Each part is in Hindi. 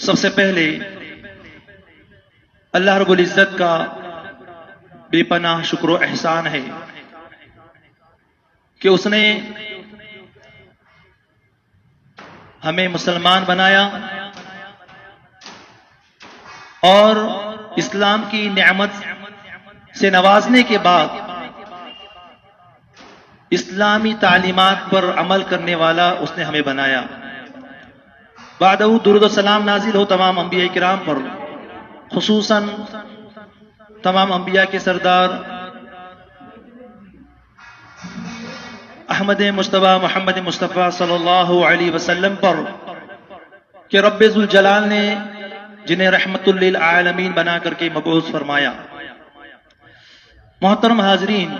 सबसे पहले अल्लाह रब्बुल इज्जत का बेपनाह शुक्र और एहसान है कि उसने हमें मुसलमान बनाया और इस्लाम की नेमत से नवाजने के बाद इस्लामी तालीमात पर अमल करने वाला उसने हमें बनाया। बादहू दुरूद व सलाम नाजिल हो तमाम अंबिया किराम पर, खुसूसन तमाम अंबिया के सरदार अहमद मुस्तफ़ा मोहम्मद मुस्तफ़ा सल्लल्लाहु अलैहि वसल्लम पर कि रब्बे ज़ुल जलाल ने जिन्हें रहमतुल लिल आलमीन बना करके मबऊस फरमाया। मोहतरम हाजरीन,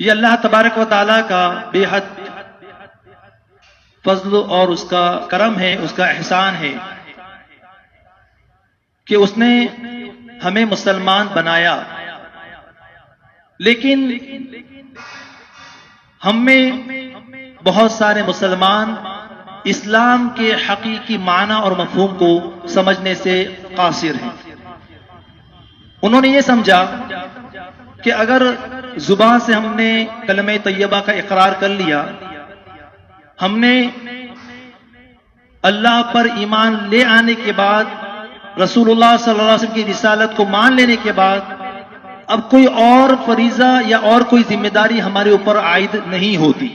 ये अल्लाह तबारक व तआला का बेहद फजल और उसका करम है, उसका एहसान है कि उसने हमें मुसलमान बनाया। लेकिन हम में बहुत सारे मुसलमान इस्लाम के हकीकी माना और मफहूम को समझने से कासिर हैं। उन्होंने ये समझा कि अगर जुबान से हमने कलमे तैयबा का इकरार कर लिया, हमने अल्लाह पर ईमान ले आने के बाद, रसूलुल्लाह सल्लल्लाहु अलैहि वसल्लम की रिसालत को मान लेने के बाद अब कोई और फरीजा या और कोई जिम्मेदारी हमारे ऊपर आयद नहीं होती।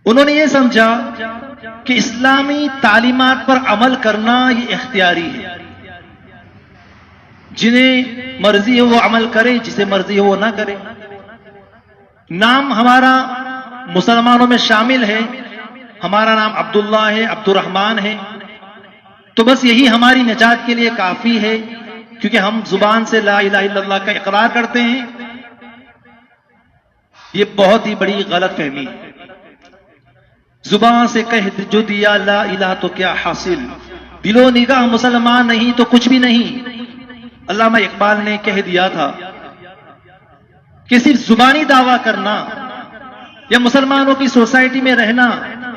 उन्होंने ये समझा कि इस्लामी तालीमात पर अमल करना ये इख्तियारी है। जिन्हें मर्जी हो वो अमल करे, जिसे मर्जी हो वो ना करे। नाम हमारा मुसलमानों में शामिल है, हमारा नाम अब्दुल्ला है, अब्दुर्रहमान है, तो बस यही हमारी निजात के लिए काफी है, क्योंकि हम जुबान से ला इलाहा इल्लल्लाह का इकरार करते हैं। ये बहुत ही बड़ी गलत फहमी है। जुबान से कह जो दिया ला इलाहा तो क्या हासिल, दिलो निगाह मुसलमान नहीं तो कुछ भी नहीं। अल्लामा इकबाल ने कह दिया था कि सिर्फ जुबानी दावा करना या मुसलमानों की सोसाइटी में रहना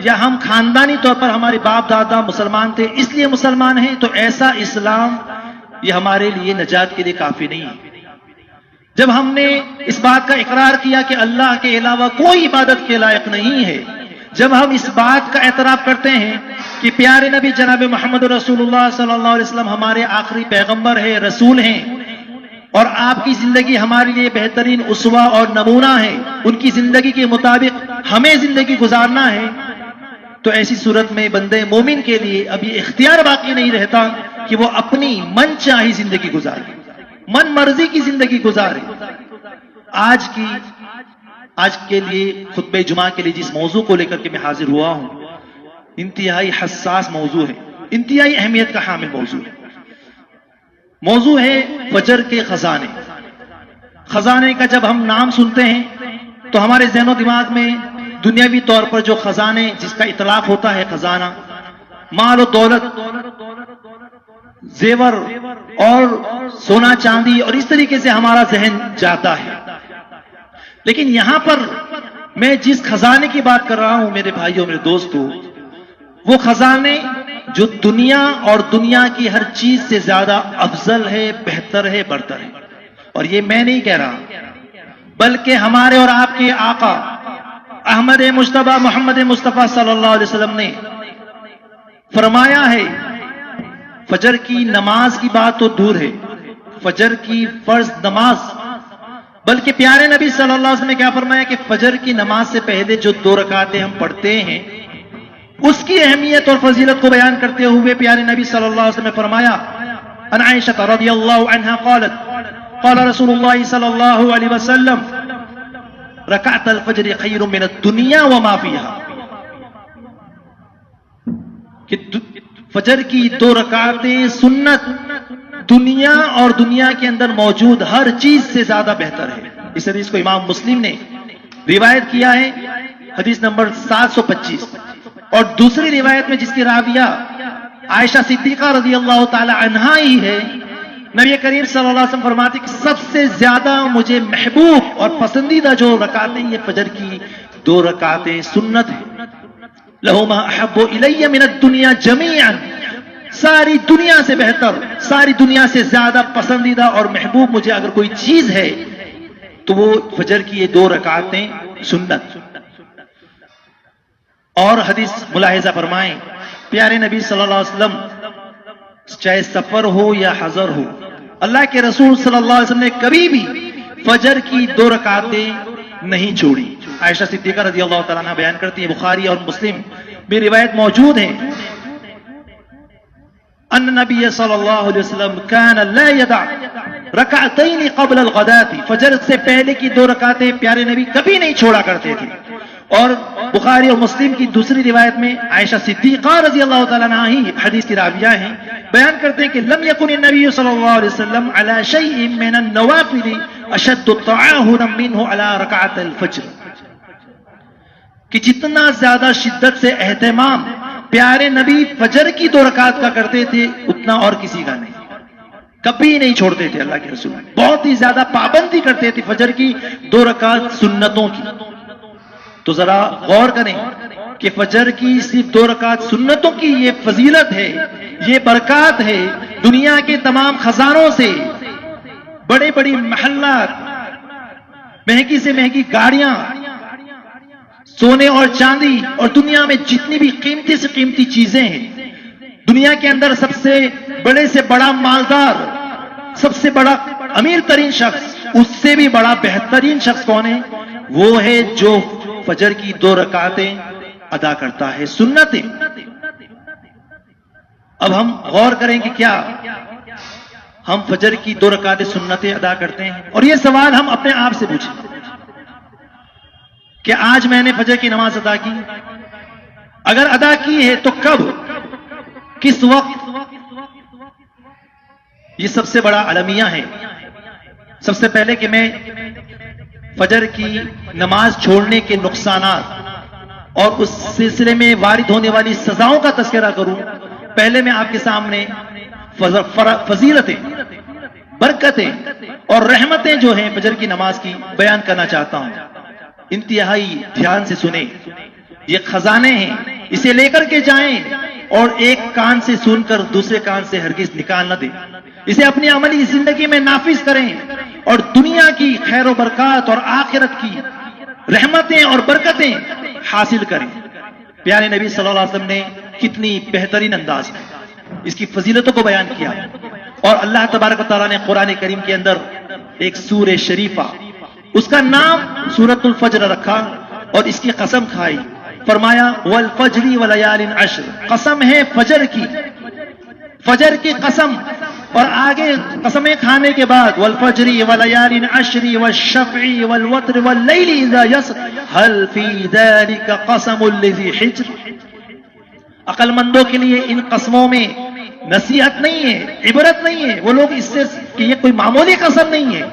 या हम खानदानी तौर पर हमारे बाप दादा मुसलमान थे इसलिए मुसलमान हैं, तो ऐसा इस्लाम ये हमारे लिए नजात के लिए काफी नहीं है। जब हमने इस बात का इकरार किया कि अल्लाह के अलावा कोई इबादत के लायक नहीं है, जब हम इस बात का एतराफ करते हैं कि प्यारे नबी जनाब मोहम्मद रसूलुल्लाह सल्लल्लाहु अलैहि वसल्लम हमारे आखिरी पैगंबर है, रसूल हैं, और आपकी जिंदगी हमारे लिए बेहतरीन उसवा और नमूना है, उनकी जिंदगी के मुताबिक हमें जिंदगी गुजारना है, तो ऐसी सूरत में बंदे मोमिन के लिए अभी इख्तियार बाकी नहीं रहता कि वो अपनी मन चाही जिंदगी गुजारे, मन मर्जी की जिंदगी गुजारे। आज के लिए खुतबे जुमा के लिए जिस मौजू को लेकर के मैं हाजिर हुआ हूं, इंतहाई हसास मौजू है, इंतहाई अहमियत का हामिल मौजू है। मौजू है फजर के खजाने। खजाने का जब हम नाम सुनते हैं तो हमारे ज़हनो दिमाग में दुनियावी तौर पर जो खजाने जिसका इतलाक होता है, खजाना माल और दौलत, जेवर और सोना चांदी और इस तरीके से हमारा जहन जाता है। लेकिन यहां पर मैं जिस खजाने की बात कर रहा हूं मेरे भाइयों, मेरे दोस्तों, वो खजाने जो दुनिया और दुनिया की हर चीज से ज्यादा अफजल है, बेहतर है, बरतर है। और ये मैं नहीं कह रहा, बल्कि हमारे और आपके आका अहमद मुश्तबा मोहम्मद मुस्तफा सल्लल्लाहु अलैहि वसल्लम ने फरमाया है। फजर की नमाज की बात तो दूर है, फजर की फर्ज नमाज, बल्कि प्यारे नबी सल्लल्लाहु अलैहि वसल्लम ने क्या फरमाया कि फजर की नमाज से पहले जो 2 रकातें हम पढ़ते हैं उसकी अहमियत और फजीलत को बयान करते हुए प्यारे नबी सल्लल्लाहु अलैहि वसल्लम ने फरमाया, अन आयशा रज़ियल्लाहु अन्हा क़ालत क़ाल रसूलुल्लाह सल्लल्लाहु अलैहि वसल्लम रकाअतुल फज्र खैरुम मिनद दुनिया व मा फ़ीहा, कि फजर की 2 रकातें सुन्नत दुनिया और दुनिया के अंदर मौजूद हर चीज से ज्यादा बेहतर है। इस हदीस को इमाम मुस्लिम ने रिवायत किया है, हदीस नंबर 725। और दूसरी रिवायत में जिसकी राविया आयशा सिद्दीका रज़ियल्लाहु ताला अन्हा ही है, नबी करीम सल्लल्लाहु अलैहि वसल्लम फरमाते कि सबसे ज्यादा मुझे महबूब और पसंदीदा जो रकातें ये फजर की 2 रकातें सुन्नत है। लहुमा अहब्बु इलैया मिनद दुनिया जमीअन, सारी दुनिया से बेहतर, सारी दुनिया से ज्यादा पसंदीदा और महबूब मुझे अगर कोई चीज है तो वो फजर की ये 2 रकातें सुन्नत। और हदीस मुलाहिजा फरमाएं, प्यारे नबी सल्लल्लाहु अलैहि वसल्लम चाहे सफर हो या हजर हो, अल्लाह के रसूल सल्लल्लाहु अलैहि वसल्लम ने कभी भी फजर की 2 रकातें नहीं छोड़ी। आयशा सिद्दीका रज़ियल्लाहु ताला अन्हा बयान करती है, बुखारी और मुस्लिम में रिवायत मौजूद है, अन नबी सल्लल्लाहु अलैहि वसल्लम कान ला यदा रकातैन क़ब्ल अल-ग़दाती, फजर से पहले की 2 रकातें प्यारे नबी कभी नहीं छोड़ा करते थे। और बुखारी और मुस्लिम की दूसरी रिवायत में आयशा सिद्दीका रज़ियल्लाहु ताला अन्हा ही हदीस की राविया हैं, बयान करते हैं कि लम यकुन नबी सल्लल्लाहु अलैहि वसल्लम अला शैइन मिन अन-नवाफिल अशद्दु तआहुन मिनहु अला रकाअतिल फज्र, कि जितना ज्यादा शिद्दत से एहतमाम प्यारे नबी फजर की 2 रकात का करते थे उतना और किसी का नहीं, कभी नहीं छोड़ते थे। अल्लाह के रसूल बहुत ही ज्यादा पाबंदी करते थे फजर की 2 रकात सुन्नतों की। तो जरा गौर करें कि फजर की सिर्फ 2 रकात सुन्नतों की ये फजीलत है, ये बरकत है। दुनिया के तमाम खजानों से बड़े बड़ी महल्लात, महंगी से महंगी गाड़ियां, सोने और चांदी और दुनिया में जितनी भी कीमती से कीमती चीजें हैं, दुनिया के अंदर सबसे बड़े से बड़ा मालदार, सबसे बड़ा अमीर तरीन शख्स, उससे भी बड़ा बेहतरीन शख्स कौन है? वो है जो फजर की 2 रकातें अदा करता है, सुन्नतें। अब हम गौर करें कि क्या हम फजर की 2 रकातें सुन्नतें अदा करते हैं? और यह सवाल हम अपने आप से पूछें कि आज मैंने फजर की नमाज अदा की? अगर अदा की है तो कब, किस वक्त? ये सबसे बड़ा अलमिया है। सबसे पहले कि मैं फजर की नमाज छोड़ने के नुकसानात और उस सिलसिले में वारिद होने वाली सजाओं का तज़किरा करूं, पहले मैं आपके सामने फजीलतें, बरकतें और रहमतें जो हैं फजर की नमाज की बयान करना चाहता हूं। इंतहाई ध्यान से सुने, ये खजाने हैं, इसे लेकर के जाएं और एक कान से सुनकर दूसरे कान से हरगिज निकाल न दें। इसे अपनी अमली जिंदगी में नाफिज करें और दुनिया की खैर और बरकत और आखिरत की रहमतें और बरकतें हासिल करें। प्यारे नबी सल्लल्लाहु अलैहि वसल्लम ने कितनी बेहतरीन अंदाज में इसकी फजीलतों को बयान किया। और अल्लाह तबारक व तआला ने कुरान करीम के अंदर एक सूरह शरीफा, उसका नाम सूरतुल फज्र रखा और इसकी कसम खाई। फरमाया वल फज्री व लयालिन अश्र, कसम है फजर की, फजर की कसम। और आगे कसमें खाने के बाद वल फज्री व लयालिन अश्री व शफ़ई वल वत्र वल लैली इज़ा यसर हल फी ज़ालिका क़समुल लिज़ी हिज्र। अक्लमंदों के लिए इन कसमों में नसीहत नहीं है, इबरत नहीं है। वो लोग इससे कि ये कोई मामूली कसम नहीं है,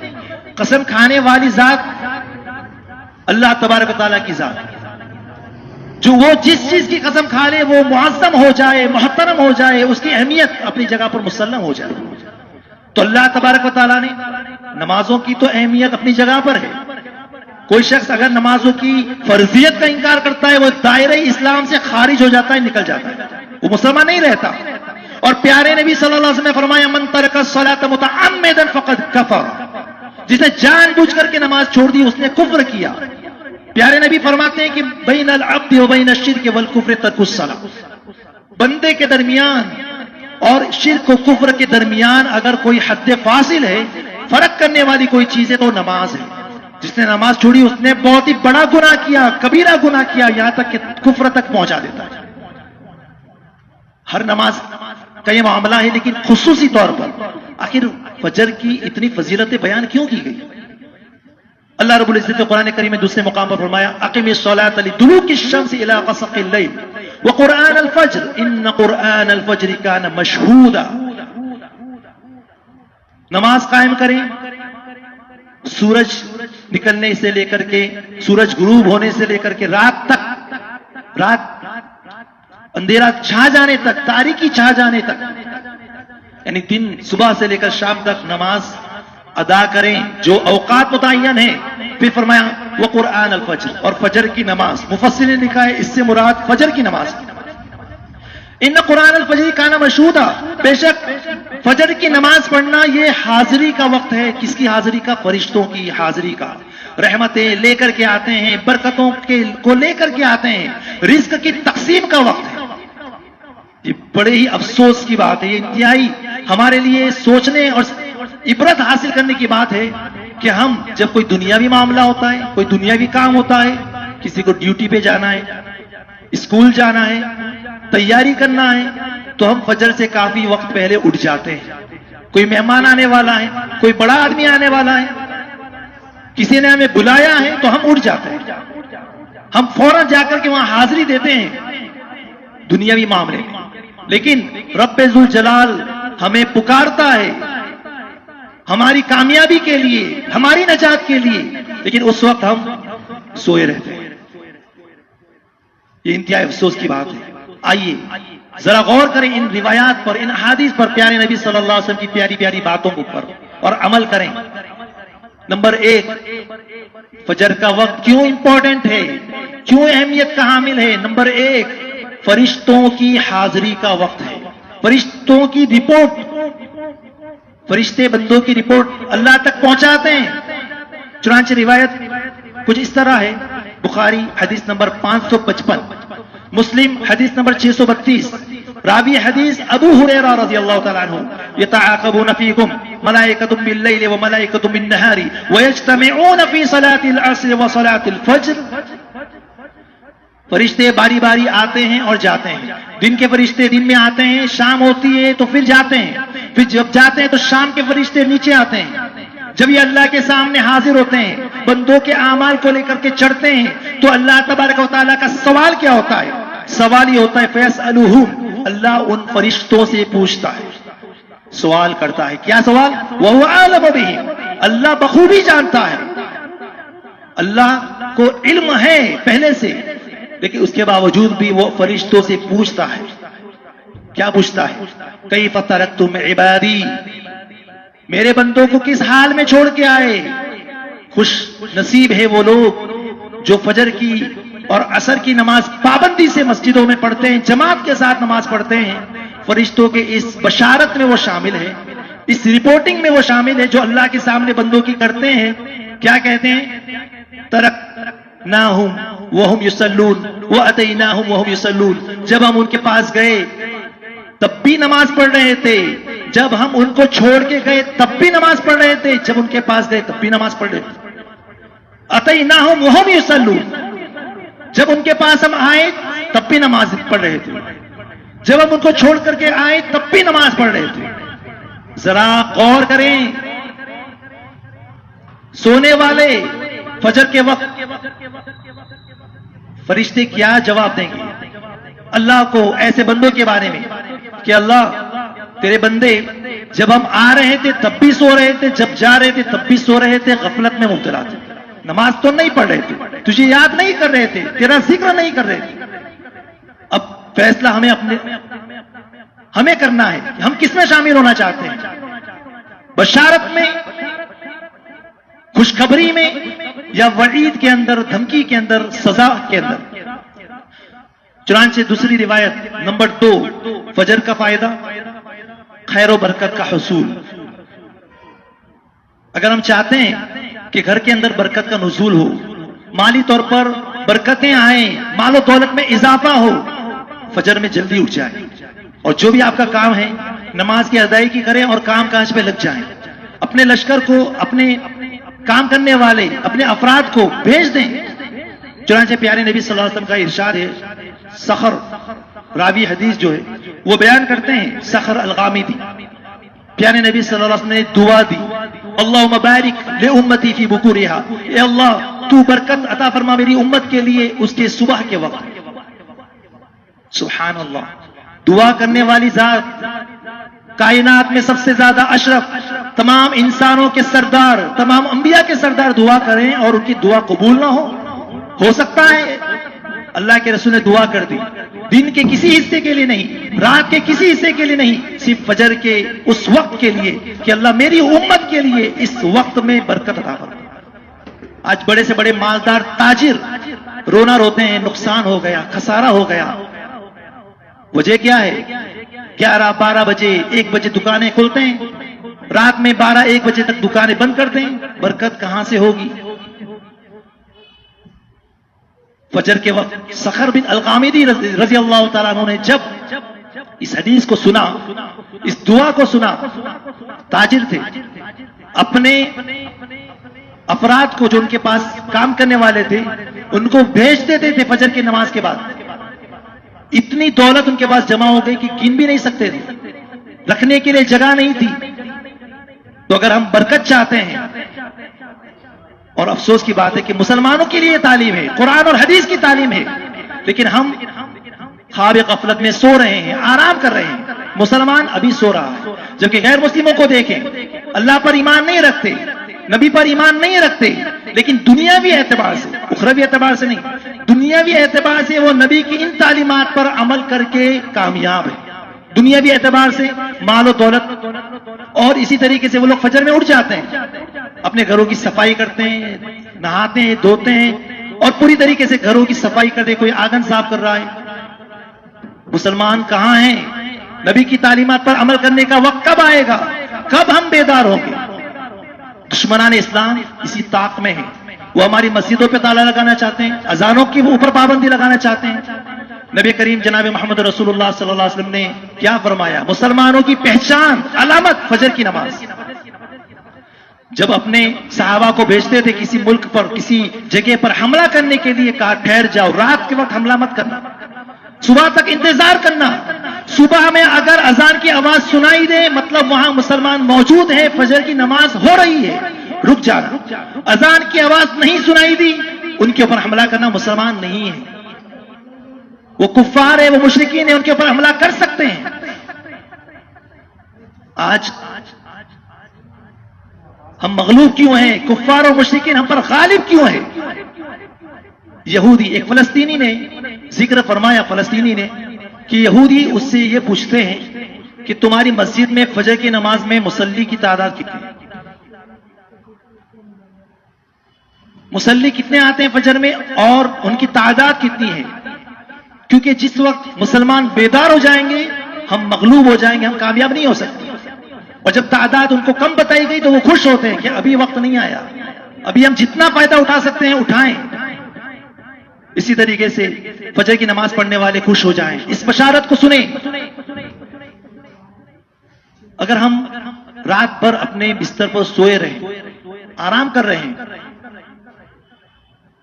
कसम खाने वाली जात अल्लाह तबारक व तआला की जात, जो वो जिस चीज की कसम खा ले वो मुअज़्ज़म हो जाए, मुहतरम हो जाए, उसकी अहमियत अपनी जगह पर मुसल्लम हो जाए। तो अल्लाह तबारक व तआला ने नमाजों की तो अहमियत अपनी जगह पर है। कोई शख्स अगर नमाजों की फर्जियत का इंकार करता है वो दायरे इस्लाम से खारिज हो जाता है, निकल जाता है, वो मुसलमान नहीं रहता। और प्यारे नबी सल्लल्लाहु अलैहि वसल्लम ने फरमाया मन तरका सलात मुतअम्मिदन फक़द कफ़र, जिसने जानबूझकर के नमाज छोड़ दी उसने कुफ्र किया। प्यारे नबी फरमाते हैं कि बैनल अब्दि व बैन अश्शिर्क वल कुफ्र तर्कुस सलाह, बंदे के दरमियान और शिर्क और कुफ्र के दरमियान अगर कोई हद फासिल है, फर्क करने वाली कोई चीज है तो नमाज है। जिसने नमाज छोड़ी उसने बहुत ही बड़ा गुनाह किया, कबीरा गुनाह किया, यहां तक कि कुफ्र तक पहुंचा देता है। हर नमाज का ये मामला है, लेकिन खुसूसी तौर पर आखिर फजर की इतनी फजीलतें बयान क्यों की गई? अल्लाह रब्बुल इज्जत कुरान करीम में दूसरे मुकाम पर फरमाया अक़िमिस सलात लिदुलूकिश शम्स इला ग़सक़िल लैल व क़ुरआनल फ़ज्र इन्न क़ुरआनल फ़ज्र कान मशहूदा। नमाज कायम करें सूरज निकलने से लेकर के सूरज गुरूब होने से लेकर के रात तक, रात अंधेरा छा जाने तक, तारीकी छा जाने तक, यानी दिन सुबह से लेकर शाम तक नमाज अदा करें जो औकात मुतय्यन है। फिर फरमाया वो कुरान अल फज्र, और फजर की नमाज। मुफस्सिर ने लिखा है इससे मुराद फजर की नमाज। इन कुरान अल फज्र काना मशहूदा, बेशक फजर की नमाज पढ़ना ये हाजिरी का वक्त है। किसकी हाजिरी का? फरिश्तों की हाजिरी का। रहमतें लेकर के आते हैं, बरकतों के को लेकर के आते हैं, रिज्क की तकसीम का वक्त है। ये बड़े ही अफसोस की बात है, ये इंतहाई हमारे लिए सोचने और इबरत हासिल करने की बात है कि हम जब कोई दुनियावी मामला होता है, कोई दुनियावी काम होता है, किसी को ड्यूटी पे जाना है, स्कूल जाना है, तैयारी करना है, तो हम फजर से काफी वक्त पहले उठ जाते हैं। कोई मेहमान आने वाला है, कोई बड़ा आदमी आने वाला है, किसी ने हमें बुलाया है तो हम उठ जाते हैं, हम फौरन जाकर के वहां हाजिरी देते हैं दुनियावी मामले में। लेकिन रब्बे जुल जलाल हमें पुकारता है हमारी कामयाबी के लिए, हमारी नजात के लिए, लेकिन उस वक्त हम सोए रहते हैं। ये इंतहाई अफसोस की बात है। आइए जरा गौर करें इन रिवायात पर, इन हदीस पर, प्यारे नबी सल्लल्लाहु अलैहि वसल्लम की प्यारी प्यारी बातों के ऊपर, और अमल करें। नंबर 1, फजर का वक्त क्यों इंपॉर्टेंट है, क्यों अहमियत का हामिल है? नंबर 1, फरिश्तों की हाजिरी का वक्त है। फरिश्तों की रिपोर्ट, फरिश्ते बंदों की रिपोर्ट अल्लाह तक पहुंचाते हैं। चुनांचे रिवायत कुछ इस तरह है, बुखारी हदीस नंबर 555, मुस्लिम हदीस नंबर 632, रावी हदीस अबू हुरैरा रज़ियल्लाहु तआला अन्हु, यतआक़बून फ़ीकुम मलाइकतुम बिल-लैल व मलाइकतुम बिन-नहारी व यज्तमिऊन फ़ी सलातिल अस्र व सलातिल फ़ज्र। फरिश्ते बारी बारी आते हैं और जाते हैं। दिन के फरिश्ते दिन में आते हैं, शाम होती है तो फिर जाते हैं, फिर जब जाते हैं तो शाम के फरिश्ते नीचे आते हैं। जब ये अल्लाह के सामने हाजिर होते हैं, बंदों के आमाल को लेकर के चढ़ते हैं, तो अल्लाह तबारक व तआला का सवाल क्या होता है? सवाल ये होता है फयसअलुहुम, अल्लाह उन फरिश्तों से पूछता है, सवाल करता है। क्या सवाल? वह आलम बिहिम, अल्लाह बखूबी जानता है, अल्लाह को इल्म है पहले से, लेकिन उसके बावजूद भी वो फरिश्तों से पूछता है। क्या पूछता है? कैफ़ तरक्तुम इबादी, मेरे बंदों को किस हाल में छोड़ के आए? खुश नसीब है वो लोग जो फजर की और असर की नमाज पाबंदी से मस्जिदों में पढ़ते हैं, जमात के साथ नमाज पढ़ते हैं। फरिश्तों के इस बशारत में वो शामिल है, इस रिपोर्टिंग में वो शामिल है जो अल्लाह के सामने बंदों की करते हैं। क्या कहते हैं? तरकनाहुम वहुम युसल्लून व अतैनाहुम वहुम युसल्लून। जब हम उनके पास गए तब भी नमाज पढ़ रहे थे, जब हम उनको छोड़ के गए तब भी नमाज पढ़ रहे थे, जब उनके पास गए तब भी नमाज पढ़ रहे थे। अतैनाहुम वहुम युसल्लून, जब उनके पास हम आए तब भी नमाज पढ़ रहे थे, जब हम उनको छोड़ करके आए तब भी नमाज पढ़ रहे थे। जरा गौर करें, सोने वाले फजर के वक्त फरिश्ते क्या जवाब देंगे अल्लाह को ऐसे बंदों के बारे में कि अल्लाह तेरे बंदे जब हम आ रहे थे तब भी सो रहे थे, जब जा रहे थे तब भी सो रहे थे, गफलत में मुब्तला थे, नमाज तो नहीं पढ़ रहे थे, तुझे याद नहीं कर रहे थे, तेरा जिक्र नहीं कर रहे थे। अब फैसला हमें करना है कि हम किसमें शामिल होना चाहते हैं, बशारत में, खुशखबरी में, या वईद के अंदर, धमकी के अंदर, सजा के अंदर। चुनांचे दूसरी रिवायत नंबर 2, फजर का फायदा, खैर और बरकत का हुसूल। अगर हम चाहते हैं कि घर के अंदर बरकत का नुज़ूल हो, माली तौर पर बरकतें आए, मालो दौलत में इजाफा हो, फजर में जल्दी उठ जाए और जो भी आपका काम है नमाज की अदायगी करें और काम काज पे लग जाएं। अपने लश्कर को, अपने काम करने वाले, अपने अफराद को भेज दें। चुनांचे प्यारे नबी सल्लल्लाहु अलैहि वसल्लम का इरशाद है, सखर रावी हदीस जो है वो बयान करते हैं, सखर अल-गामिदी प्यारे नबी सल्लल्लाहु अलैहि वसल्लम ने दुआ दी, अल्लाहुम्मा बारिक ले उम्मती फी बुकुरिहा, ए अल्लाह तू बरकत अता फरमा मेरी उम्मत के लिए उसके सुबह के वक्त। सुभान अल्लाह, दुआ करने वाली जात, कायनात में सबसे ज्यादा अशरफ, तमाम इंसानों के सरदार, तमाम अंबिया के सरदार दुआ करें और उनकी दुआ कबूल ना हो सकता है अल्लाह के रसूल ने दुआ कर दी, दिन के किसी हिस्से के लिए नहीं, रात के किसी हिस्से के लिए नहीं, सिर्फ फजर के उस वक्त के लिए कि अल्लाह मेरी उम्मत के लिए इस वक्त में बरकत अता फरमा। आज बड़े से बड़े मालदार ताजिर रोना रोते हैं, नुकसान हो गया, खसारा हो गया। वजह क्या है? 11-12 बजे, 1 बजे दुकानें खुलते हैं, रात में 12-1 बजे तक दुकानें बंद करते हैं, बरकत कहां से होगी? फजर के वक्त सखर बिन अल-गामिदी रज़ी अल्लाह तआला अन्हु ने जब इस हदीस को सुना, इस दुआ को सुना, ताजिर थे, अपने अफराद को जो उनके पास काम करने वाले थे उनको भेज देते थे फजर की नमाज के बाद। इतनी दौलत उनके पास जमा हो गई कि गिन भी नहीं सकते थे, रखने के लिए जगह नहीं थी। तो अगर हम बरकत चाहते हैं, और अफसोस की बात है कि मुसलमानों के लिए तालीम है, कुरान और हदीस की तालीम है, लेकिन हम ख्वाब गफलत में सो रहे हैं, आराम कर रहे हैं। मुसलमान अभी सो रहा है, जबकि गैर मुस्लिमों को देखें, अल्लाह पर ईमान नहीं रखते, नबी पर ईमान नहीं रखते, लेकिन दुनियावी एतबार से, उखरवी एतबार से नहीं, दुनियावी एतबार से वो नबी की इन तालीमात पर अमल करके कामयाब है। दुनियावी एतबार से माल और दौलत, और इसी तरीके से वो लोग फजर में उठ जाते हैं, अपने घरों की सफाई करते हैं, नहाते हैं, धोते हैं और पूरी तरीके से घरों की सफाई करते हैं। कोई आंगन साफ कर रहा है। मुसलमान कहां हैं? नबी की तालीमात पर अमल करने का वक्त कब आएगा? कब हम बेदार होंगे? दुश्मनान इस्लाम इसी ताक में है, वो हमारी मस्जिदों पे ताला लगाना चाहते हैं, अजानों के ऊपर पाबंदी लगाना चाहते हैं। नबी करीम जनाब मोहम्मद रसूलुल्लाह सल्लल्लाहु अलैहि वसल्लम ने क्या फरमाया? मुसलमानों की पहचान, अलामत फजर की नमाज। जब अपने सहाबा को भेजते थे किसी मुल्क पर, किसी जगह पर हमला करने के लिए, कहा ठहर जाओ, रात के वक्त हमला मत करना, सुबह तक इंतजार करना। सुबह में अगर अजान की आवाज सुनाई दे, मतलब वहां मुसलमान मौजूद है, फजर की नमाज हो रही है, रुक जाना। अजान की आवाज नहीं सुनाई दी, उनके ऊपर हमला करना मुसलमान नहीं है, वो कुफ्फार है, वो मुशरिकीन है, उनके ऊपर हमला कर सकते हैं। आज हम मगलूब क्यों हैं? कुफ्फार और मुशरिकीन हम पर गालिब क्यों है? यहूदी, एक फलस्तीनी ने जिक्र फरमाया, फलस्तीनी ने, कि यहूदी उससे ये पूछते हैं कि तुम्हारी मस्जिद में फजर की नमाज में मुसल्ली की तादाद कितनी? मुसल्ली कितने आते हैं फजर में और उनकी तादाद कितनी है? क्योंकि जिस वक्त मुसलमान बेदार हो जाएंगे, हम मगलूब हो जाएंगे, हम कामयाब नहीं हो सकते। और जब तादाद उनको कम बताई गई तो वो खुश होते हैं कि अभी वक्त नहीं आया, अभी हम जितना फायदा उठा सकते हैं उठाएं। इसी तरीके से फजर की नमाज पढ़ने वाले खुश हो जाएं, इस बशारत को सुने। अगर हम रात भर अपने बिस्तर पर सोए रहे, आराम कर रहे हैं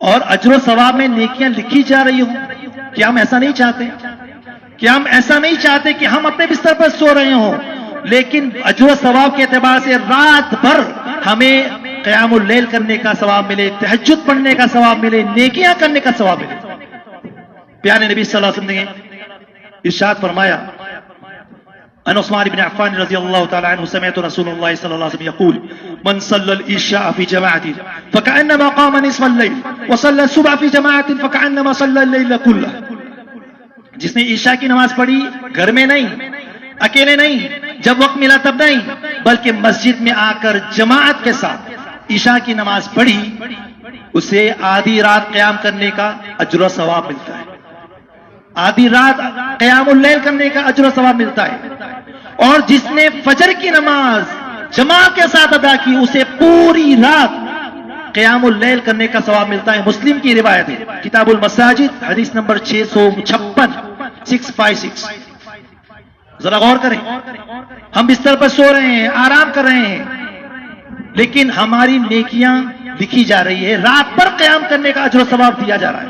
और अजर सवाब में नेकियां लिखी जा रही हो, क्या हम ऐसा नहीं चाहते? क्या हम ऐसा नहीं चाहते कि हम अपने बिस्तर पर सो रहे हो लेकिन अजर सवाब के एतबार से रात भर हमें क़यामुल लैल करने का सवाब मिले, तहज्जुद पढ़ने का सवाब मिले, नेकियां करने का सवाब मिले? प्यारे नबी सल्लल्लाहु अलैहि वसल्लम ने इरशाद फरमाया, अन उस्मान इब्न अफ़्फ़ान रज़ियल्लाहु तआला अन्हु समिअतु रसूलुल्लाह सल्लल्लाहु अलैहि वसल्लम यक़ूल मन सल्लल इशा फी जमाअतिन फकअन्नमा क़ाम निस्फ़ल लैल व सल्लल सुबह फी जमाअतिन फकअन्नमा सल्लल लैल कुल्लह। जिसने ईशा की नमाज पढ़ी घर में नहीं, अकेले नहीं, जब वक्त मिला तब नहीं, बल्कि मस्जिद में आकर जमाअत के साथ ईशा की नमाज पढ़ी, उसे आधी रात क़याम करने का अजर सवाब मिलता है। आधी रात क़यामुल लैल करने का अजर सवाब मिलता है। और जिसने फजर की नमाज जमाअत के साथ अदा की, उसे पूरी रात क़यामुल लैल करने का सवाब मिलता है। मुस्लिम की रिवायत है, किताबुल मसाजिद, हदीस नंबर 656। जरा गौर करें, हम बिस्तर पर सो रहे हैं, आराम कर रहे हैं, लेकिन हमारी नेकियां लिखी जा रही है, रात भर क़याम करने का अजर सवाब दिया जा रहा है।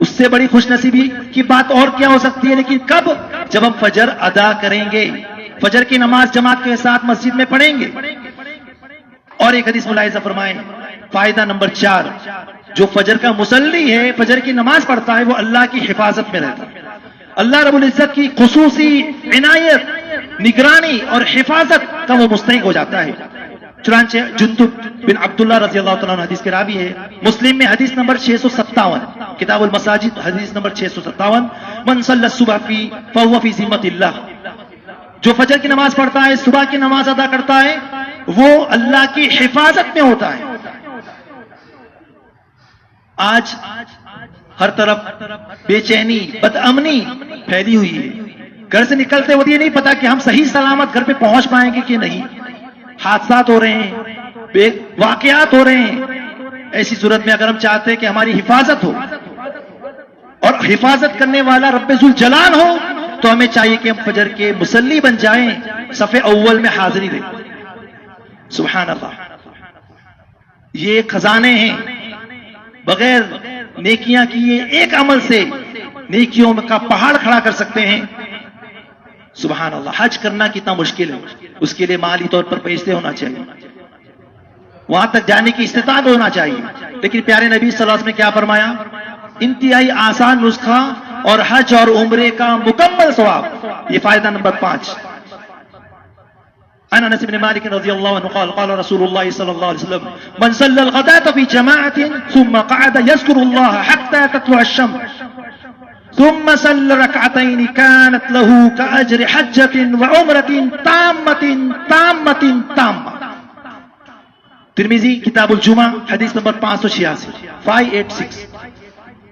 उससे बड़ी खुशनसीबी की बात और क्या हो सकती है? लेकिन कब? जब हम फजर अदा करेंगे, फजर की नमाज जमात के साथ मस्जिद में पढ़ेंगे। और एक हदीस मुलाहिजा फरमाएं, फायदा नंबर 4, जो फजर का मुसल्ली है, फजर की नमाज पढ़ता है, वो अल्लाह की हिफाजत में रहता है। अल्लाह रब्बुल इज्जत की खुसूसी इनायत, निगरानी और हिफाजत का वो मुस्तहिक हो जाता है। चुनांचे जुंदुब बिन अब्दुल्लाह रज़ियल्लाहु तआला अन्हु हदीस के रावी है। मुस्लिम में हदीस नंबर 657, किताबुल मसाजिद हदीस नंबर 657, मन सल्ला सुबह फी फहुवा फी ज़िम्मतिल्लाह। जो फजर की नमाज पढ़ता है, सुबह की नमाज अदा करता है, वो अल्लाह की हिफाजत में होता है। आज हर तरफ बेचैनी, बदअमनी फैली हुई है। घर से निकलते वक्त ये नहीं पता कि हम सही सलामत घर पे पहुंच पाएंगे कि नहीं। हादसात हो रहे हैं, वाकयात हो रहे हैं। ऐसी सूरत में अगर हम चाहते हैं कि हमारी हिफाजत हो और हिफाजत करने वाला रब्बुल जलाल हो, तो हमें चाहिए कि हम फजर के मुसल्ली बन जाएं, सफ़े अव्वल में हाजिरी दें। सुभान अल्लाह, ये खजाने हैं। बगैर नेकियां किए एक अमल से नेकियों का पहाड़ खड़ा कर सकते हैं। सुभान अल्लाह, हज करना कितना मुश्किल है, उसके लिए माली तौर पर पैसे होना चाहिए, वहां तक जाने की इस्तिताअत होना चाहिए। लेकिन प्यारे नबी सल्लल्लाहु अलैहि वसल्लम ने क्या फरमाया? इंतहाई आसान नुस्खा और हज और उम्रे का मुकम्मल सवाब। ये फायदा नंबर 5। अन अनस बिन मालिक रज़ियल्लाहु अन्हु क़ाल क़ाल रसूलुल्लाह सल्लल्लाहु अलैहि वसल्लम मन सल्लल ग़दात फी जमाअतिन सुम्मा क़अद यज़कुरुल्लाह हत्ता तत्लुअ अश-शम्स सुम्मा सल्ला रकअतैन कानत लहू कअज्रि हज्जतिन व उम्रतिन ताम्मतिन ताम्मतिन ताम्मा। तिर्मिज़ी किताबुल जुमा हदीस नंबर 586।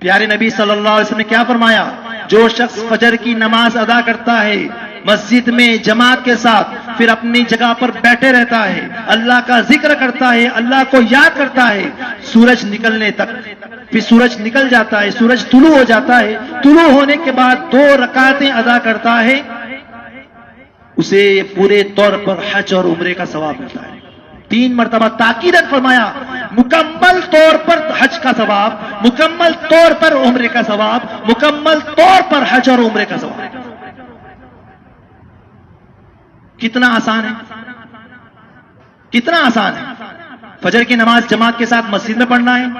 प्यारे नबी सल्लल्लाहु अलैहि वसल्लम ने क्या फरमाया? जो शख्स फजर की नमाज अदा करता है मस्जिद में जमात के साथ, फिर अपनी जगह पर बैठे रहता है, अल्लाह का जिक्र करता है, अल्लाह को याद करता है सूरज निकलने तक, फिर सूरज निकल जाता है, सूरज तुलू हो जाता है, तुलू होने के बाद 2 रकातें अदा करता है, उसे पूरे तौर पर हज और उम्रे का सवाब मिलता है। 3 मरतबा ताकीदन फरमाया, मुकम्मल तौर पर हज का सवाब, मुकम्मल तौर पर उम्रे का सवाब, मुकम्मल तौर पर हज और उम्रे का सवाब। कितना आसान है, कितना आसान है। फजर की नमाज जमात के साथ मस्जिद में पढ़ना है,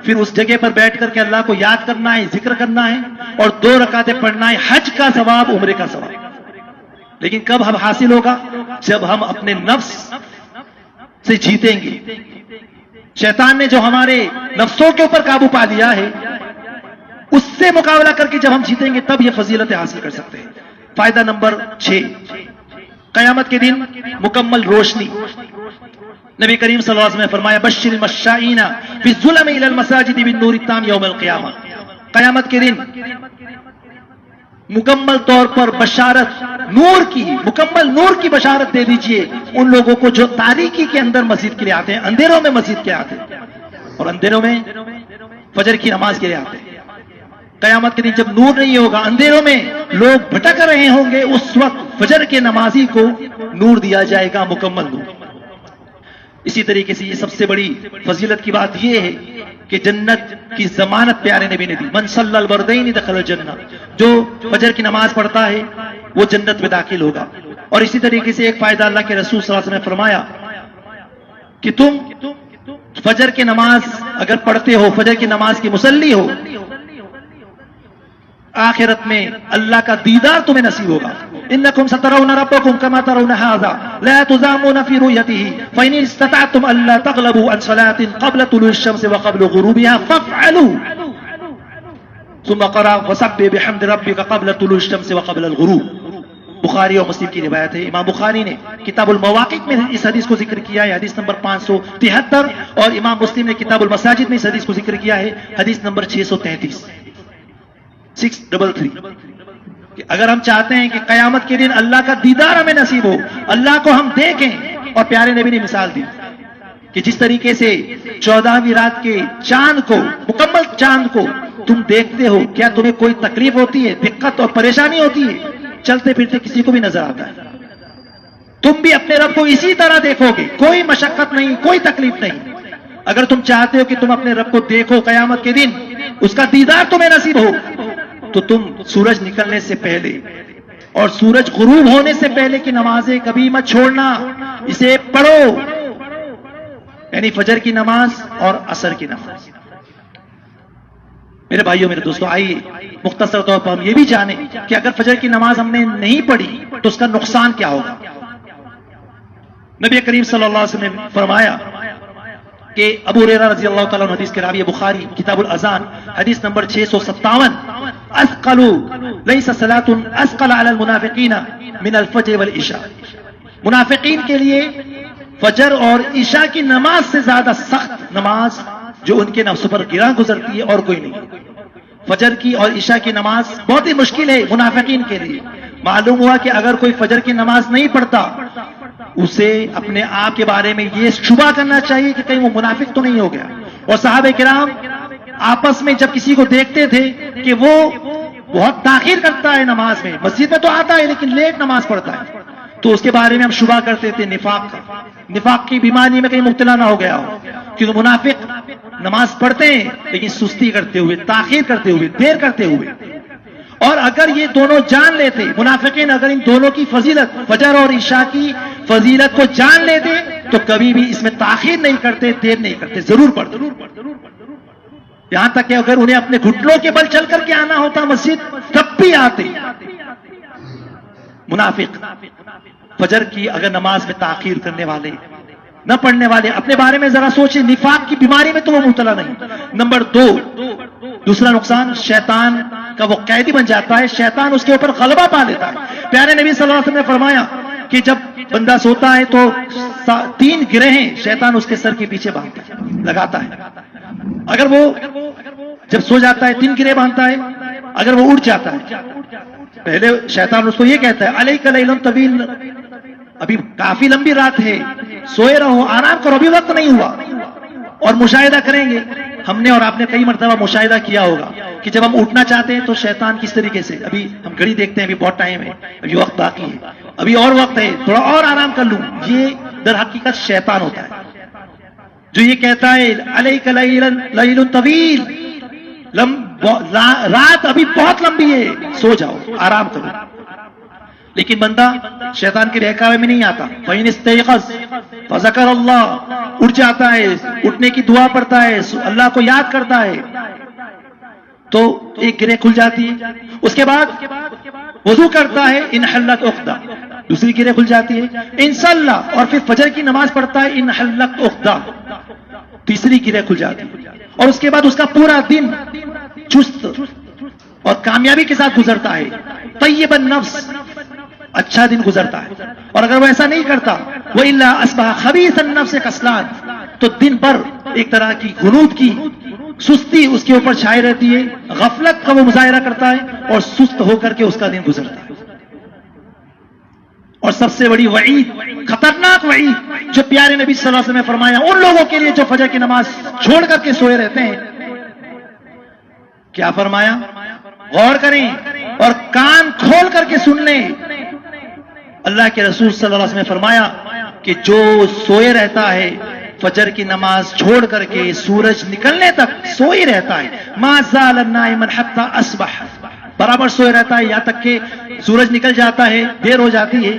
फिर उस जगह पर बैठ करके अल्लाह को याद करना है, जिक्र करना है और 2 रकातें पढ़ना है, हज का सवाब, उम्रे का सवाब। लेकिन कब हम हासिल होगा? जब हम अपने नफ्स से जीतेंगे। शैतान ने जो हमारे नफ्सों के ऊपर काबू पा लिया है, उससे मुकाबला करके जब हम जीतेंगे, तब यह फजीलत हासिल कर सकते हैं। फायदा नंबर 6, कयामत के दिन मुकम्मल रोशनी। नबी करीम सल्लल्लाहु अलैहि वसल्लम ने फरमाया, बश्शिरिल मशाईना फी ज़ुलम इलल मसाजिद बिन नूरि ताम यौमल क़ियामा। कयामत के दिन मुकम्मल तौर पर बशारत नूर की, मुकम्मल नूर की बशारत दे दीजिए उन लोगों को जो तारीकी के अंदर मस्जिद के लिए आते हैं, अंधेरों में मस्जिद के आते हैं और अंधेरों में फजर की नमाज के लिए आते हैं। कयामत के दिन जब नूर नहीं होगा, अंधेरों में लोग भटक रहे होंगे, उस वक्त फजर के नमाजी को नूर दिया जाएगा, मुकम्मल नूर। इसी तरीके से ये सबसे बड़ी फजीलत की बात यह है कि जन्नत की जमानत प्यारे नबी ने दी। मन सल्लल बरदैन दखल जन्नह, जो फजर की नमाज पढ़ता है वो जन्नत में दाखिल होगा। और इसी तरीके से एक फायदा अल्लाह के रसूल सल्लल्लाहु अलैहि वसल्लम ने फरमाया कि तुम फजर की नमाज अगर पढ़ते हो, फजर की नमाज की मुसल्ली हो, आखिरत में अल्लाह का दीदार तुम्हें नसीब होगा। इन्नकुम सतरौना रब्बकुम कमा तरौना हाज़ा ला तुज़ामूना फी रुयतिही फ़इन इस्ततअतुम अल्ला तग़लबू अन सलातिन क़ब्ल तुलूइ शम्स व क़ब्ल गुरूबिहा फ़फ़अलू सुम्मा क़रा वसब्बिह बिहम्दि रब्बिका क़ब्ल तुलूइ शम्स व क़ब्ल अल-गुरूब। बुखारी और मुस्लिम की रिवायत है। इमाम बुखारी ने किताबुल मवाक़ित में इस हदीस को जिक्र किया है, हदीस नंबर 573, और इमाम मुस्लिम ने किताबुल मसाजिद में इस हदीस को जिक्र किया है, हदीस नंबर 633, 633। कि अगर हम चाहते हैं कि कयामत के दिन अल्लाह का दीदार हमें नसीब हो, अल्लाह को हम देखें, और प्यारे नबी ने मिसाल दी कि जिस तरीके से 14वीं रात के चांद को, मुकम्मल चांद को तुम देखते हो, क्या तुम्हें कोई तकलीफ होती है, दिक्कत और परेशानी होती है? चलते फिरते किसी को भी नजर आता है। तुम भी अपने रब को इसी तरह देखोगे, कोई मशक्कत नहीं, कोई तकलीफ नहीं। अगर तुम चाहते हो कि तुम अपने रब को देखो कयामत के दिन, उसका दीदार तुम्हें नसीब हो, तो तुम सूरज निकलने से पहले और सूरज गुरूब होने से पहले की नमाजें कभी मत छोड़ना, इसे पढ़ो, यानी फजर की नमाज और असर की नमाज। मेरे भाइयों, मेरे दोस्तों, आइए मुख्तसर तौर पर हम ये भी जाने कि अगर फजर की नमाज हमने नहीं पढ़ी तो उसका नुकसान क्या होगा। नबी करीम सल्लल्लाहु अलैहि वसल्लम ने फरमाया कि अबू हुरैरा रज़ी अल्लाह ताला अन्हु हदीस के रावी, बुखारी किताबुल अज़ान हदीस नंबर 657, अस्क़लु लैसा सलातुन अस्क़ल अलल मुनाफ़िक़ीना मिनल फ़ज्र वल इशा। मुनाफ़िक़ीन के लिए फजर और ईशा की नमाज से ज्यादा सख्त नमाज जो उनके नफ्स पर गिरा गुजरती है और कोई नहीं। फजर की और ईशा की नमाज बहुत ही मुश्किल है मुनाफिकीन के लिए। मालूम हुआ कि अगर कोई फजर की नमाज नहीं पढ़ता, उसे अपने आप के बारे में ये शुबा करना चाहिए कि कहीं वो मुनाफिक तो नहीं हो गया। और सहाबे किराम आपस में जब किसी को देखते थे कि वो बहुत ताखीर करता है नमाज में, मस्जिद में तो आता है लेकिन लेट नमाज पढ़ता है, तो उसके बारे में हम शुबा करते थे निफाक का, निफाक की बीमारी में कहीं मुब्तला ना हो गया हो। क्योंकि मुनाफिक नमाज पढ़ते हैं लेकिन सुस्ती करते हुए, ताखीर करते हुए, देर करते हुए। और अगर ये दोनों जान लेते, मुनाफिकीन अगर इन दोनों की फजीलत, फजर और ईशा की फजीलत को जान लेते, तो कभी भी इसमें ताखीर नहीं करते, देर नहीं करते, जरूर पढ़ते। यहां तक कि अगर उन्हें अपने घुटनों के बल चल करके आना होता मस्जिद, तब भी आते। मुनाफिक फजर की अगर नमाज में ताखीर करने वाले, न पढ़ने वाले, अपने बारे में जरा सोचिए, निफाक की बीमारी में तो वो मुब्तला नहीं। नंबर 2, दूसरा नुकसान, शैतान का वो कैदी बन जाता है, शैतान उसके ऊपर गलबा पा लेता है। प्यारे नबी सल्लल्लाहु अलैहि वसल्लम ने फरमाया कि जब बंदा सोता है तो 3 गिरहें शैतान उसके सर के पीछे बांधता है, लगाता है। अगर वो जब सो जाता है 3 गिरे बांधता है, अगर वो उठ जाता है, पहले शैतान उसको ये कहता है अलैका लैलुन तवील, अभी काफी लंबी रात है, सोए रहो, आराम करो, अभी वक्त नहीं हुआ। और मुशाहिदा करेंगे, हमने और आपने कई मर्तबा मुशाहिदा किया होगा कि जब हम उठना चाहते हैं तो शैतान किस तरीके से, अभी हम घड़ी देखते हैं, अभी बहुत टाइम है, अभी वक्त बाकी है, अभी और वक्त है, थोड़ा और आराम कर लूं। ये दर हकीकत शैतान होता है जो ये कहता है अलैका लैलुन तवील, रात अभी बहुत लंबी है, सो जाओ, आराम करो। लेकिन बंदा शैतान के बहकावे में नहीं आता। फ़इन इस्तयक़ज़ फ़ज़कर अल्लाह, उठ जाता है, उठने की दुआ पढ़ता है, अल्लाह को याद करता है, तो एक गिरह खुल जाती है। उसके बाद वजू करता है, इन हल्लत उक़दा, दूसरी गिरह खुल जाती है। इन सल्ला, और फिर फजर की नमाज पढ़ता है, इन हल्लत उक़दा, तीसरी गिरह खुल जाती है। और उसके बाद उसका पूरा दिन चुस्त और कामयाबी के साथ गुजरता है, तय्यबन नफ्स, अच्छा दिन गुजरता है। और अगर वो ऐसा नहीं करता, वो इल्ला अस्बह खबीसन नफ्स कसलान, तो दिन भर एक तरह की गुनूद की सुस्ती उसके ऊपर छाई रहती है, गफलत का वो मुजाहिरा करता है और सुस्त होकर के उसका दिन गुजरता है। और सबसे बड़ी वईद, खतरनाक वईद जो प्यारे नबी सल्लल्लाहु अलैहि वसल्लम ने फरमाया उन लोगों के लिए जो फजर की नमाज छोड़ करके सोए रहते हैं, क्या फरमाया? गौर करें और कान खोल करके सुन लें। अल्लाह के रसूल सल्लल्लाहु अलैहि वसल्लम ने फरमाया कि जो सोए रहता है फजर की नमाज छोड़ करके सूरज निकलने तक सोई रहता है, मा ज़ाल नाइमन हत्ता अस्बह, बराबर सोए रहता है यहां तक कि सूरज निकल जाता है, देर हो जाती है,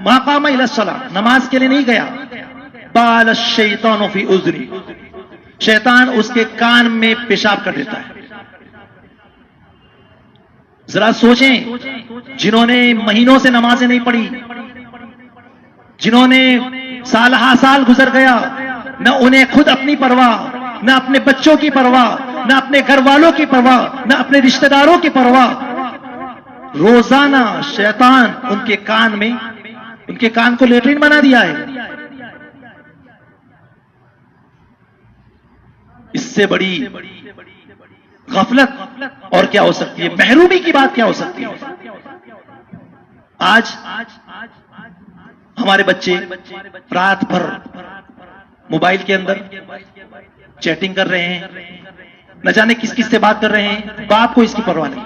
मा क़ामा इला सलाह, नमाज के लिए नहीं गया, बाल शैतान फी उज़नी, शैतान उसके कान में पेशाब कर देता है। जरा सोचें, जिन्होंने महीनों से नमाजें नहीं पढ़ी, जिन्होंने साल हा साल गुजर गया, न उन्हें खुद अपनी परवाह, न अपने बच्चों की परवाह, न अपने घर वालों की परवाह, न अपने रिश्तेदारों की परवाह, रोजाना शैतान उनके कान में, उनके कान को लेटरिन बना दिया है। इससे बड़ी गफलत और क्या हो सकती है, महरूमी की बात क्या हो सकती है। आज हमारे बच्चे रात भर मोबाइल के अंदर चैटिंग कर रहे हैं, न जाने किस किस से बात कर रहे हैं, बाप को इसकी परवाह नहीं।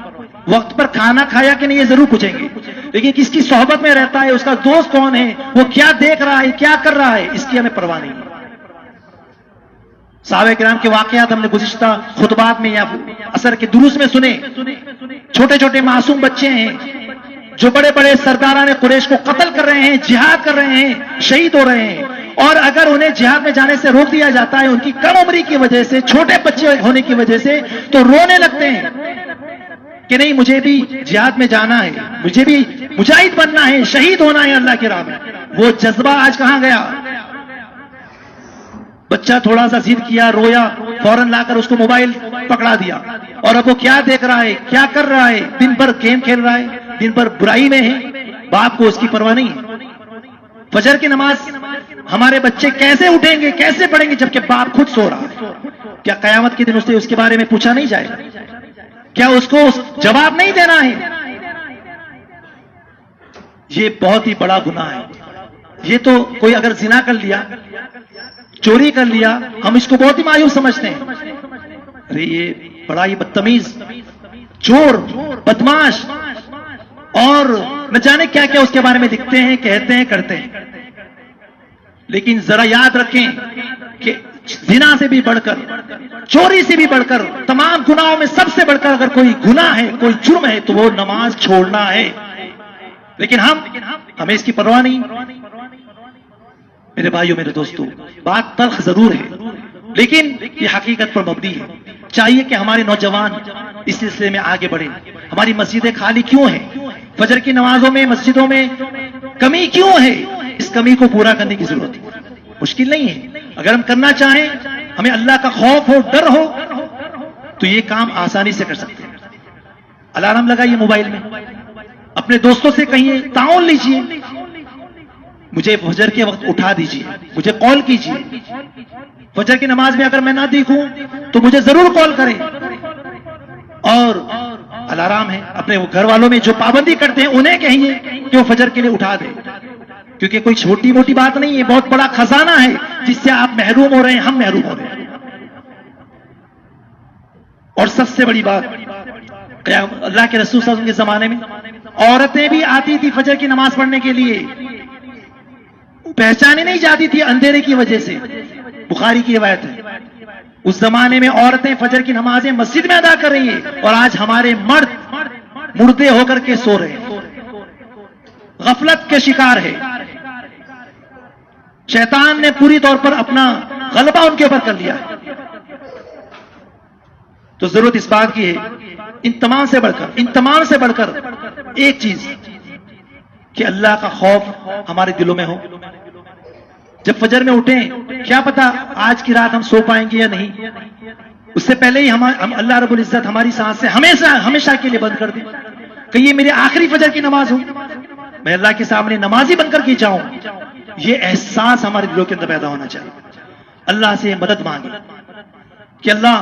वक्त पर खाना खाया कि नहीं ये जरूर पूछेंगे, लेकिन किसकी सोहबत में रहता है, उसका दोस्त कौन है, वो क्या देख रहा है, क्या कर रहा है, इसकी हमें परवाह नहीं। सहाबा किराम के वाकयात हमने गुज़िश्ता खुतबात में या असर के दुरूस में सुने। छोटे छोटे मासूम बच्चे हैं जो बड़े बड़े सरदारान कुरैश को कत्ल कर रहे हैं, जिहाद कर रहे हैं, शहीद हो रहे हैं, और अगर उन्हें जिहाद में जाने से रोक दिया जाता है उनकी कम उम्री की वजह से, छोटे बच्चे होने की वजह से, तो रोने लगते हैं कि नहीं मुझे भी जिहाद में जाना है, मुझे भी मुजाहिद बनना है, शहीद होना है अल्लाह के राह में। वो जज्बा आज कहां गया। बच्चा थोड़ा सा जिद किया, रोया, फौरन लाकर उसको मोबाइल पकड़ा दिया, और अब वो क्या देख रहा है, क्या कर रहा है, दिन भर गेम खेल रहा है, दिन भर बुराई में है, बाप को उसकी परवाह नहीं है। फजर की नमाज हमारे बच्चे कैसे उठेंगे, कैसे पढ़ेंगे, जबकि बाप खुद सो रहा है। क्या कयामत के दिन उससे उसके बारे में पूछा नहीं जाएगा? क्या उसको जवाब नहीं देना है? ये बहुत ही बड़ा गुनाह है। ये तो कोई अगर जिना कर लिया, चोरी कर लिया, हम इसको बहुत ही मायूस समझते हैं। अरे ये बड़ा ही बदतमीज, चोर, बदमाश, और न जाने क्या क्या उसके बारे में लिखते हैं, कहते हैं, करते हैं। लेकिन जरा याद रखें कि जिना से भी बढ़कर, चोरी से भी बढ़कर, तमाम गुनाहों में सबसे बढ़कर अगर कोई गुनाह है, कोई जुर्म है, तो वो नमाज छोड़ना है। लेकिन हमें इसकी परवाह नहीं। मेरे भाइयों, मेरे दोस्तों, बात तल्ख जरूर है, लेकिन ये हकीकत पर मबनी है। चाहिए कि हमारे नौजवान इस सिलसिले में आगे बढ़े। हमारी मस्जिदें खाली क्यों हैं? फजर की नमाजों में, मस्जिदों में कमी क्यों है? इस कमी को पूरा करने की जरूरत है। मुश्किल नहीं है। अगर हम करना चाहें, हमें अल्लाह का खौफ हो, डर हो, तो ये काम आसानी से कर सकते हैं। अलार्म लगाइए मोबाइल में, अपने दोस्तों से कहिए, ताउन लीजिए, मुझे फजर के वक्त उठा दीजिए, मुझे कॉल कीजिए। फजर की नमाज में अगर मैं ना दिखूं तो मुझे जरूर कॉल करें। और अलार्म है, अपने वो घर वालों में जो पाबंदी करते हैं उन्हें कहिए कि वो फजर के लिए उठा दें, क्योंकि कोई छोटी मोटी बात नहीं है, बहुत बड़ा खजाना है जिससे आप महरूम हो रहे हैं, हम महरूम हो रहे हैं। और सबसे बड़ी बात, अल्लाह के रसूल सल्लल्लाहु अलैहि वसल्लम के जमाने में औरतें भी आती थी फजर की नमाज पढ़ने के लिए, पहचानी नहीं जाती थी अंधेरे की वजह से। बुखारी की रिवायत है, उस जमाने में औरतें फजर की नमाजें मस्जिद में अदा कर रही है, और आज हमारे मर्द मुर्दे होकर के सो रहे हैं, गफलत के शिकार है। शैतान ने पूरी तौर पर अपना गलबा उनके ऊपर कर लिया है। तो जरूरत इस बात की है, इन तमाम से बढ़कर एक चीज, कि अल्लाह का खौफ हमारे दिलों में हो। जब फजर में उठें, क्या पता आज की रात हम सो पाएंगे या नहीं, उससे पहले ही हम अल्लाह रब्बुल इज्जत हमारी सांस से हमेशा के लिए बंद कर दे। कहीं ये मेरी आखिरी फजर की नमाज हो, मैं अल्लाह के सामने नमाजी बनकर के जाऊं, ये एहसास हमारे दिलों के अंदर पैदा होना चाहिए। अल्लाह से मदद मांगे कि अल्लाह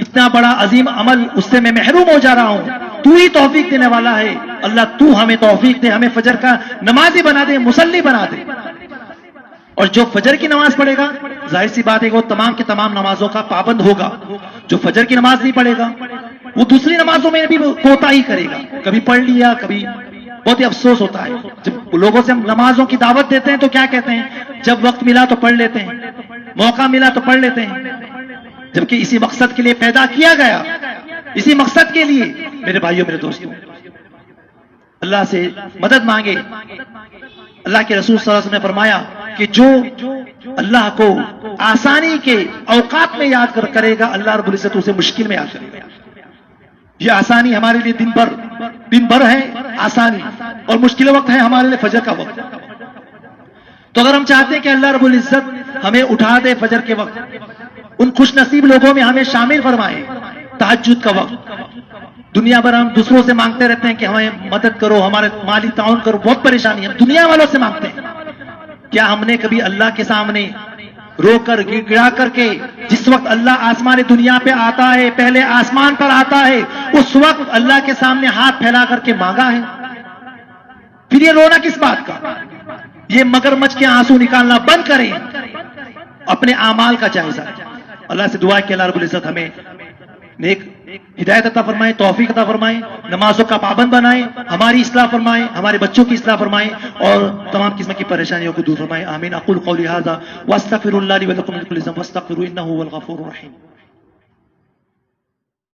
इतना बड़ा अजीम अमल, उससे मैं महरूम हो जा रहा हूं, तू ही तौफीक देने वाला है। अल्लाह तू हमें तौफीक दे, हमें फजर का नमाजी बना दे, मुसल्ली बना दे। और जो फजर की नमाज पढ़ेगा, जाहिर सी बात है वो तमाम की तमाम नमाजों का पाबंद होगा। जो फजर की नमाज नहीं पढ़ेगा, वो दूसरी नमाजों में भी कोताही करेगा, कभी पढ़ लिया, कभी बहुत ही अफसोस होता है जब लोगों से हम नमाजों की दावत देते हैं तो क्या कहते हैं, जब वक्त मिला तो पढ़ लेते हैं, मौका मिला तो पढ़ लेते हैं, जबकि इसी मकसद के लिए पैदा किया गया, इसी मकसद के लिए। मेरे भाइयों मेरे दोस्तों, अल्लाह से मदद मांगे। अल्लाह के रसूल सल्लल्लाहु अलैहि वसल्लम ने फरमाया कि जो अल्लाह को आसानी के औकात में याद करेगा, अल्लाह रब्बुल इज्जत उसे मुश्किल में याद करेगा। ये आसानी हमारे लिए दिन भर है आसानी, और मुश्किल वक्त है हमारे लिए फजर का वक्त। तो अगर हम चाहते हैं कि अल्लाह रब्बुल इज्जत हमें उठा दे फजर के वक्त, उन खुश नसीब लोगों में हमें शामिल फरमाए, तहज्जुद का वक्त। दुनिया भर हम दूसरों से मांगते रहते हैं कि हमें मदद करो, हमारे माली ताउन करो, बहुत परेशानी हम दुनिया वालों से मांगते हैं। क्या हमने कभी अल्लाह के सामने रोकर गिड़ा करके, जिस वक्त अल्लाह आसमान दुनिया पे आता है, पहले आसमान पर आता है, उस वक्त अल्लाह के सामने हाथ फैला करके मांगा है? फिर ये रोना किस बात का? ये मगरमच्छ के आंसू निकालना बंद करें, अपने आमाल का जायजा। अल्लाह से दुआ है कि अल्लाह रब्बुल इज्जत हमें नेक हिदायत अता फरमाए, तौफीक अता फरमाए, नमाजों का पाबंद बनाए, हमारी इस्लाह फरमाए, हमारे बच्चों की इस्लाह फरमाए, और तमाम किस्म की परेशानियों को दूर फरमाए। आमीन। अक़ूलु क़ौली हाज़ा व अस्तग़फ़िरुल्लाह ली व लकुम मिन कुल्लि ज़ंब वस्तग़फ़िरूहु इन्नहु हुवल गफ़ूरुर रहीम।